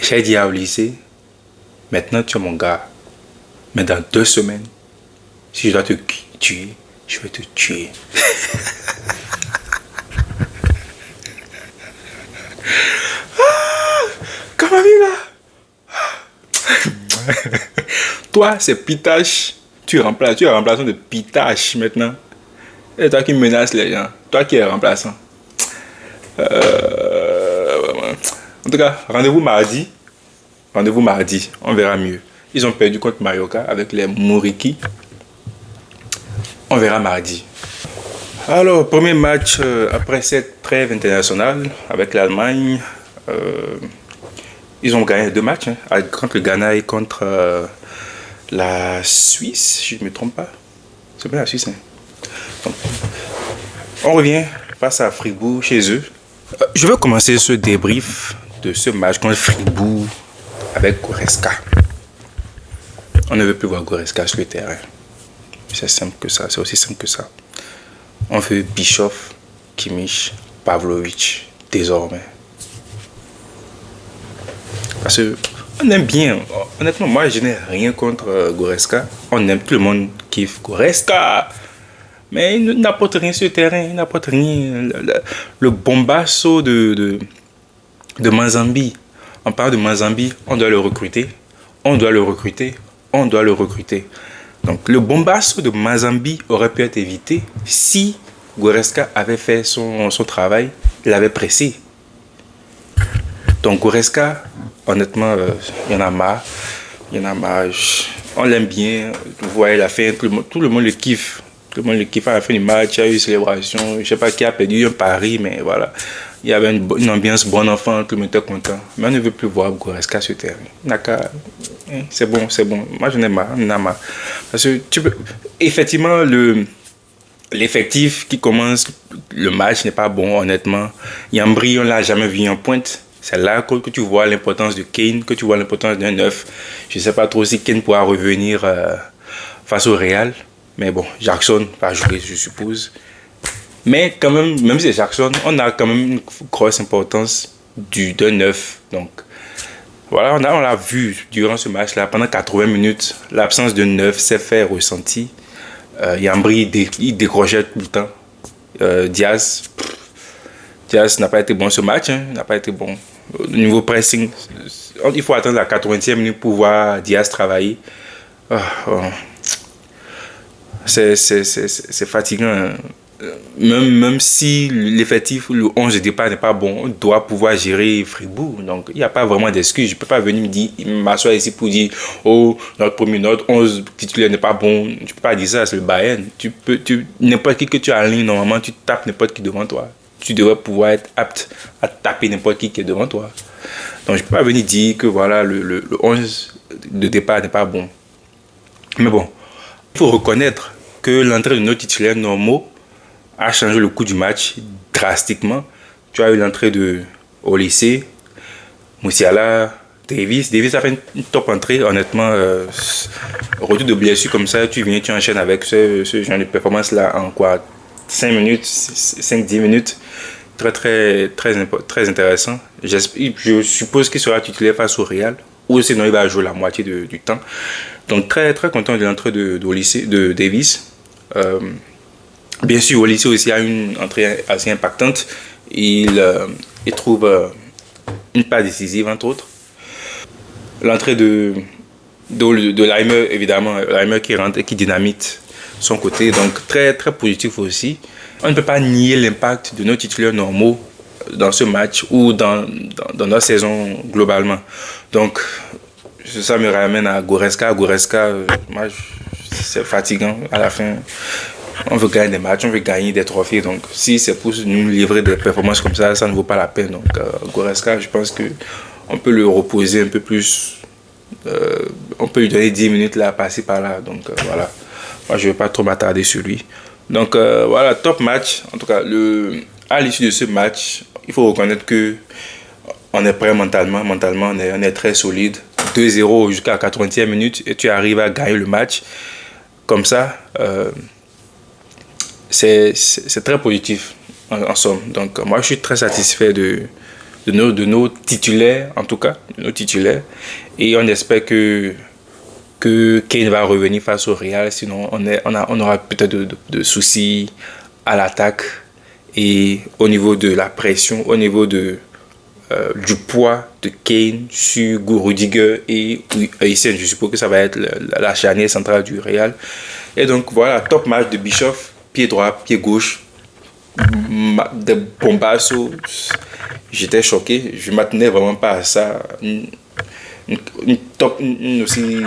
J'ai dit au lycée, maintenant tu es mon gars. Mais dans 2 semaines, si je dois te tuer, je vais te tuer. Comment là? Toi, c'est Pitache. Tu es remplaçant de Pitache maintenant. C'est toi qui menace les gens. Toi qui es remplaçant. En tout cas, rendez-vous mardi. Rendez-vous mardi. On verra mieux. Ils ont perdu contre Mallorca avec les Mouriki. On verra mardi. Alors, premier match après cette trêve internationale avec l'Allemagne. Ils ont gagné 2 matchs contre le Ghana et contre la Suisse, si je ne me trompe pas. C'est bien la Suisse. Donc, on revient face à Fribourg chez eux. Je vais commencer ce débrief de ce match contre Fribourg avec Goretzka. On ne veut plus voir Goretzka sur le terrain. C'est simple que ça, c'est aussi simple que ça. On veut Bischoff, Kimmich, Pavlovic désormais. Parce que on aime bien. Honnêtement, moi je n'ai rien contre Goretzka. On aime, tout le monde kiffe Goretzka. Mais il n'apporte rien sur le terrain. Il n'apporte rien. Le bombasso de Mazambi. On parle de Mazambi, on doit le recruter. On doit le recruter. On doit le recruter. Donc le bombasso de Mazambi aurait pu être évité si Goretzka avait fait son travail. Il avait pressé. Donc Goretzka, honnêtement, il y en a marre. Il y en a marre. On l'aime bien. Vous voyez la fin, tout le monde le kiffe. Tout le monde le kiffe à la fin du match. Il y a eu une célébration. Je ne sais pas qui a perdu un pari, mais voilà. Il y avait une ambiance bon enfant. Tout le monde était content. Mais on ne veut plus voir Goretzka sur terrain. C'est bon, c'est bon. Moi, j'en ai marre. On en a marre. Parce que effectivement, l'effectif qui commence le match n'est pas bon, honnêtement. Yambri, on ne l'a jamais vu en pointe. C'est là que tu vois l'importance de Kane, que tu vois l'importance d'un 9. Je ne sais pas trop si Kane pourra revenir face au Real. Mais bon, Jackson va jouer, je suppose. Mais quand même si c'est Jackson, on a quand même une grosse importance d'un 9. Donc, voilà, on l'a vu durant ce match-là. Pendant 80 minutes, l'absence de 9 s'est fait ressentir. Yambri, il décrochait tout le temps. Diaz n'a pas été bon ce match. N'a pas été bon. Au niveau pressing, il faut attendre la 80e minute pour voir Diaz travailler. C'est fatigant. Même si l'effectif, le 11 de départ n'est pas bon, on doit pouvoir gérer Fribourg. Donc, il n'y a pas vraiment d'excuse. Je ne peux pas venir m'asseoir ici pour dire oh, notre 11 titulaire n'est pas bon. Tu ne peux pas dire ça, c'est le Bayern. N'importe qui que tu alignes, normalement, tu tapes n'importe qui devant toi. Tu devrais pouvoir être apte à taper n'importe qui est devant toi. Donc, je ne peux pas venir dire que voilà, le 11 de départ n'est pas bon. Mais bon, il faut reconnaître que l'entrée de nos titulaires normaux a changé le cours du match drastiquement. Tu as eu l'entrée au lycée, Moussiala, Davis. Davis a fait une top entrée, honnêtement. Retour de blessure comme ça, tu enchaînes avec ce genre de performance-là en quoi 5 minutes, 5-10 minutes. Très intéressant. Je suppose qu'il sera titulaire face au Real, ou sinon il va jouer la moitié du temps. Donc très content de l'entrée au lycée de Davis. Bien sûr, au lycée aussi a une entrée assez impactante. Il trouve une passe décisive, entre autres. L'entrée de Laimer, évidemment, Laimer qui rentre et qui dynamite son côté. Donc très positif aussi. On ne peut pas nier l'impact de nos titulaires normaux dans ce match ou dans notre saison globalement. Donc ça me ramène à Goretzka. Moi, c'est fatigant à la fin. On veut gagner des matchs, on veut gagner des trophées. Donc, si c'est pour nous livrer des performances comme ça, ça ne vaut pas la peine. Donc, Goretzka, je pense qu'on peut le reposer un peu plus. On peut lui donner 10 minutes là, passer par là. Donc, voilà. Moi, je ne vais pas trop m'attarder sur lui. Donc, voilà, top match. En tout cas, à l'issue de ce match, il faut reconnaître qu'on est prêt mentalement. Mentalement, on est très solide. 2-0 jusqu'à la 80e minute et tu arrives à gagner le match. Comme ça, c'est très positif en somme. Donc moi je suis très satisfait de nos titulaires, en tout cas, de nos titulaires. Et on espère que Kane va revenir face au Real, sinon on aura peut-être de soucis à l'attaque et au niveau de la pression, au niveau du poids de Kane sur Rudiger et Essien. Je suppose que ça va être la charnière centrale du Real. Et donc voilà, top match de Bischoff, pied droit, pied gauche, des bombassos. J'étais choqué, je ne m'attendais vraiment pas à ça. Une aussi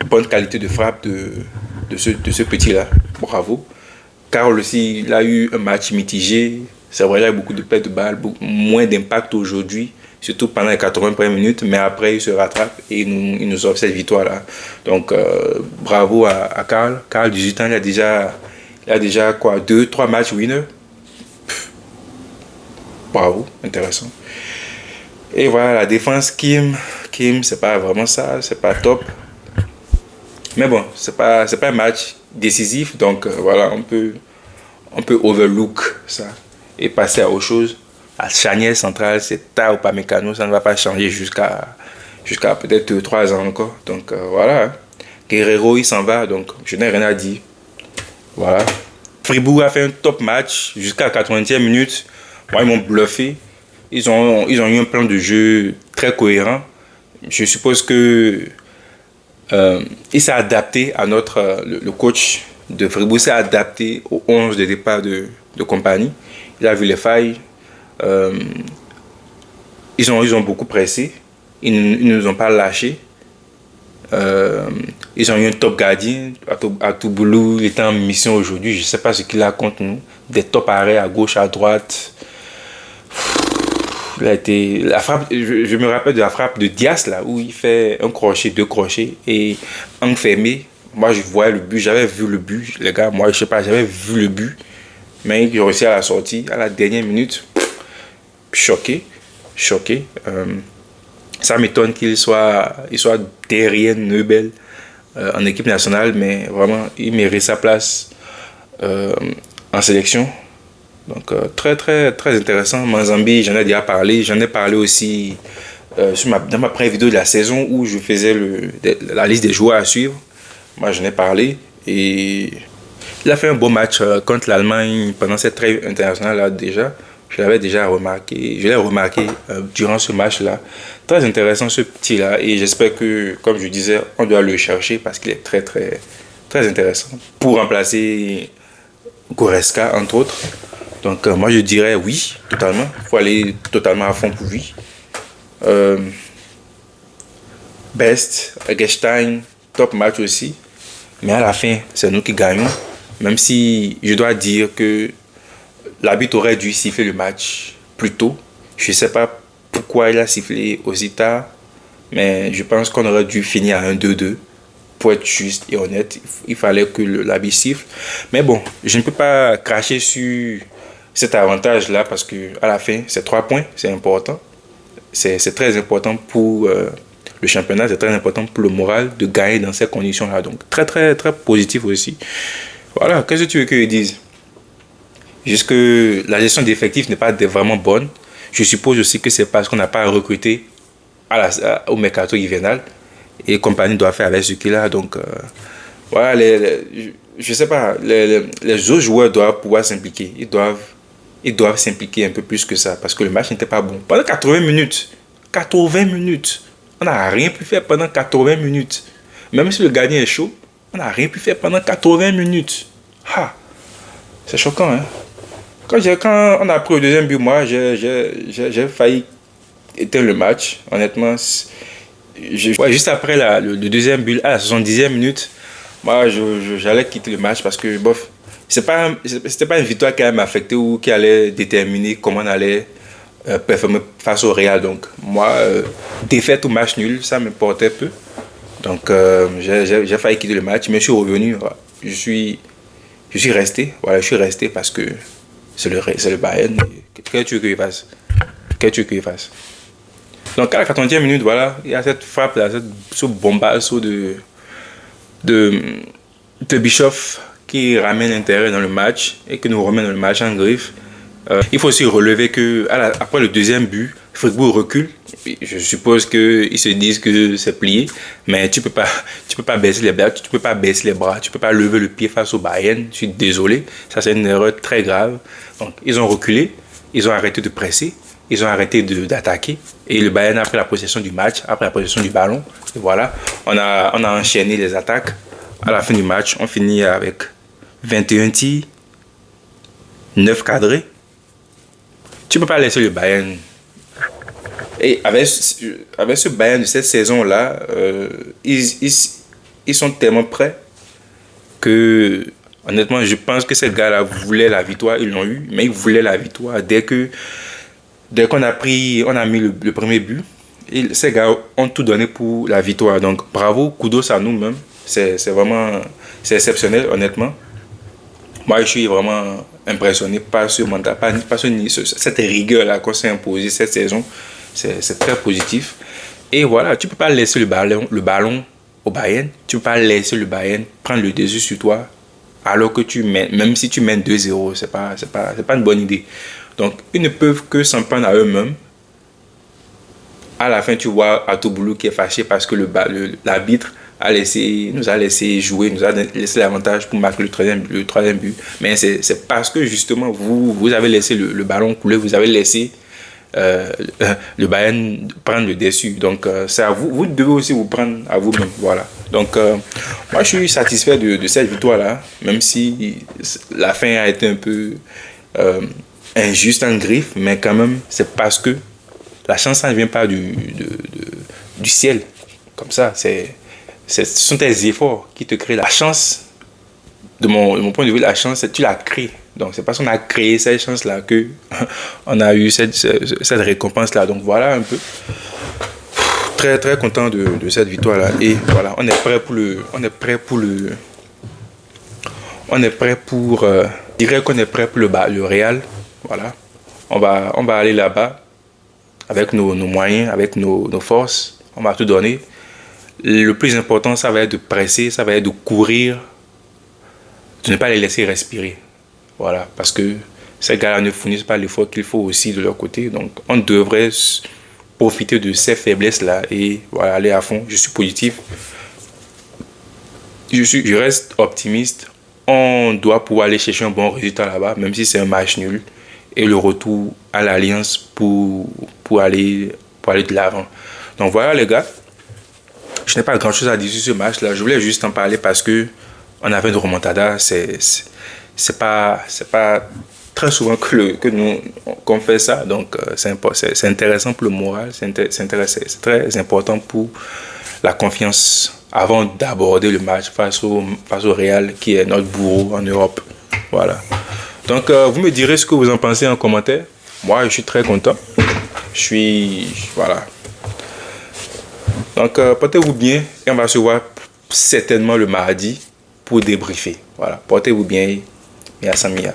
bonne qualité de frappe de ce petit-là. Bravo. Carl aussi, il a eu un match mitigé. C'est vrai, il a eu beaucoup de pertes de balles, moins d'impact aujourd'hui, surtout pendant les 80 premières minutes, mais après il se rattrape et il nous offre cette victoire-là. Donc bravo à Carl. Carl, 18 ans, il a déjà quoi, 2-3 matchs winner. Bravo, intéressant. Et voilà, la défense, Kim, c'est pas vraiment ça, c'est pas top. Mais bon, c'est pas un match décisif, donc voilà, on peut overlook ça et passer à autre chose. La charnière centrale, c'est Tao Upamecano, ça ne va pas changer jusqu'à peut-être 3 ans encore. Donc voilà, Guerrero, il s'en va, donc je n'ai rien à dire. Voilà. Fribourg a fait un top match jusqu'à la 80e minute. Moi, ils m'ont bluffé. Ils ont eu un plan de jeu très cohérent. Je suppose que il s'est adapté à le coach de Fribourg s'est adapté au 11 de départ de compagnie. Il a vu les failles. Ils ont beaucoup pressé. Ils ne nous ont pas lâchés. Ils ont eu un top gardien. Atuboulou, il était en mission aujourd'hui. Je ne sais pas ce qu'il a contre nous. Des top arrêts à gauche, à droite. Il a été, la frappe, je me rappelle de la frappe de Dias là, où il fait un crochet, 2 crochets et enfermé. Moi je voyais le but, j'avais vu le but, les gars. Moi je sais pas, j'avais vu le but, mais il réussit à la sortie à la dernière minute. Choqué. Ça m'étonne qu'il soit derrière Neubel en équipe nationale, mais vraiment il mérite sa place en sélection. Donc très très très intéressant. Manzambi, j'en ai déjà parlé. J'en ai parlé aussi dans ma première vidéo de la saison où je faisais la liste des joueurs à suivre. Moi j'en ai parlé et il a fait un bon match contre l'Allemagne pendant cette trêve internationale là déjà. Je l'ai remarqué durant ce match là. Très intéressant ce petit là et j'espère que, comme je disais, on doit le chercher parce qu'il est très très très intéressant pour remplacer Goretzka entre autres. Donc moi je dirais oui, totalement. Il faut aller totalement à fond pour lui. Best, Eggestein, top match aussi. Mais à la fin, c'est nous qui gagnons. Même si je dois dire que l'arbitre aurait dû siffler le match plus tôt. Je ne sais pas pourquoi il a sifflé aussi tard. Mais je pense qu'on aurait dû finir à 1-2-2. Pour être juste et honnête, il fallait que l'arbitre siffle. Mais bon, je ne peux pas cracher sur cet avantage-là parce que à la fin, c'est 3 points, c'est important. C'est très important pour le championnat, c'est très important pour le moral de gagner dans ces conditions-là. Donc très très très positif aussi. Voilà, qu'est-ce que tu veux que je dise? Juste que la gestion d'effectifs n'est pas vraiment bonne. Je suppose aussi que c'est parce qu'on n'a pas recruté au mercato hivernal et compagnie doit faire avec ce qu'il a. Donc voilà, je sais pas, les autres joueurs doivent pouvoir s'impliquer. Ils doivent s'impliquer un peu plus que ça parce que le match n'était pas bon. Pendant 80 minutes, on n'a rien pu faire pendant 80 minutes. Même si le gardien est chaud, on n'a rien pu faire pendant 80 minutes. C'est choquant, hein. Quand on a pris le deuxième but, moi, j'ai failli éteindre le match. Honnêtement, juste après le deuxième but, à la 70e minute, moi, j'allais quitter le match parce que, bof, c'était pas une victoire qui allait m'affecter ou qui allait déterminer comment on allait performer face au Real. Donc, moi, défaite ou match nul, ça me portait peu. Donc, j'ai failli quitter le match, mais je suis revenu. Je suis resté. Voilà, je suis resté parce que c'est le Bayern. Qu'est-ce que tu veux qu'il fasse? Donc, à la 80e minute, voilà, il y a cette frappe, là, ce bombasso de Bischoff qui ramène l'intérêt dans le match et qui nous remet dans le match en griffe. Il faut aussi relever que après le deuxième but, Fribourg recule. Je suppose qu'ils se disent que c'est plié, mais tu peux pas baisser les bras, tu peux pas baisser les bras, tu peux pas lever le pied face au Bayern. Je suis désolé, ça c'est une erreur très grave. Donc ils ont reculé, ils ont arrêté de presser, ils ont arrêté d'attaquer, et le Bayern a pris la possession du match, après la possession du ballon. Et voilà, on a enchaîné les attaques. À la fin du match, on finit avec 21 tirs, 9 cadrés. Tu peux pas laisser le Bayern. Et avec ce Bayern de cette saison-là, ils sont tellement prêts que, honnêtement, je pense que ces gars-là voulaient la victoire, ils l'ont eu, mais ils voulaient la victoire. Dès qu'on on a mis le premier but, ces gars ont tout donné pour la victoire. Donc, bravo, kudos à nous-mêmes. C'est exceptionnel, honnêtement. Moi, je suis vraiment impressionné par ce mental, cette rigueur-là qu'on s'est imposée cette saison. C'est très positif. Et voilà, tu peux pas laisser le ballon au Bayern. Tu peux pas laisser le Bayern prendre le dessus sur toi alors que même si tu mènes 2-0, c'est pas une bonne idée. Donc, ils ne peuvent que s'en prendre à eux-mêmes. À la fin, tu vois Atoboulou qui est fâché parce que l'arbitre nous a laissé jouer, nous a laissé l'avantage pour marquer le troisième but. Mais c'est parce que justement, vous avez laissé le ballon couler, vous avez laissé le Bayern prendre le dessus. Donc, c'est à vous. Vous devez aussi vous prendre à vous-même. Voilà. Donc, moi, je suis satisfait de cette victoire-là, même si la fin a été un peu injuste en griffe, mais quand même, c'est parce que la chance, ça ne vient pas du ciel. Comme ça, ce sont tes efforts qui te créent la chance. De mon point de vue, la chance, tu la crées. Donc, c'est parce qu'on a créé cette chance-là qu'on a eu cette récompense-là. Donc, voilà un peu. Très, très content de cette victoire-là. Et voilà, on est prêt je dirais qu'on est prêt pour le Real. Voilà. On va aller là-bas avec nos moyens, avec nos forces. On va tout donner. Le plus important, ça va être de presser, ça va être de courir, de ne pas les laisser respirer. Voilà, parce que ces gars-là ne fournissent pas l'effort qu'il faut aussi de leur côté. Donc, on devrait profiter de ces faiblesses-là et voilà, aller à fond. Je suis positif. Je reste optimiste. On doit pouvoir aller chercher un bon résultat là-bas, même si c'est un match nul. Et le retour à l'Alliance pour aller de l'avant. Donc, voilà, les gars. Je n'ai pas grand-chose à dire sur ce match-là. Je voulais juste en parler parce que on avait une remontada. C'est pas très souvent qu'on fait ça. Donc, c'est intéressant pour le moral. C'est très important pour la confiance avant d'aborder le match face au Real, qui est notre bourreau en Europe. Voilà. Donc, vous me direz ce que vous en pensez en commentaire. Moi, je suis très content. Voilà. Donc, portez-vous bien et on va se voir certainement le mardi pour débriefer. Voilà, portez-vous bien et à Samia.